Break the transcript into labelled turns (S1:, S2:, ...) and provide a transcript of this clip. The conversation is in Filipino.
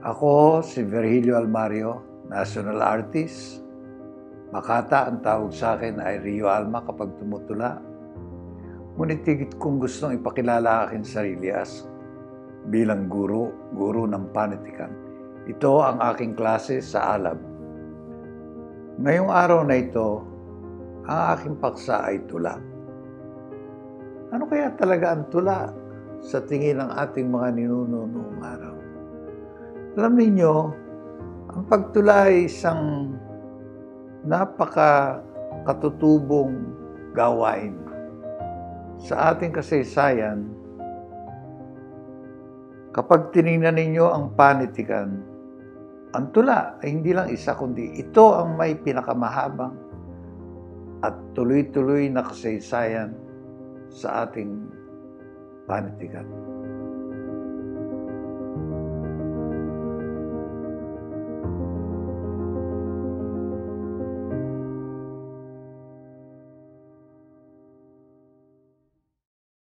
S1: Ako si Virgilio Almario, national artist. Makata ang tawag sa akin ay Rio Alma kapag tumutula. Ngunit higit kong gustong ipakilala aking sarili bilang guro ng panitikan. Ito ang aking klase sa Alab. Ngayong araw na ito, ang aking paksa ay tula. Ano kaya talaga ang tula sa tingin ng ating mga ninuno noong araw? Alam ninyo, ang pagtula ay isang napaka-katutubong gawain. Sa ating kasaysayan, kapag tinignan ninyo ang panitikan, ang tula ay hindi lang isa kundi ito ang may pinakamahabang at tuloy-tuloy na kasaysayan sa ating panitikan.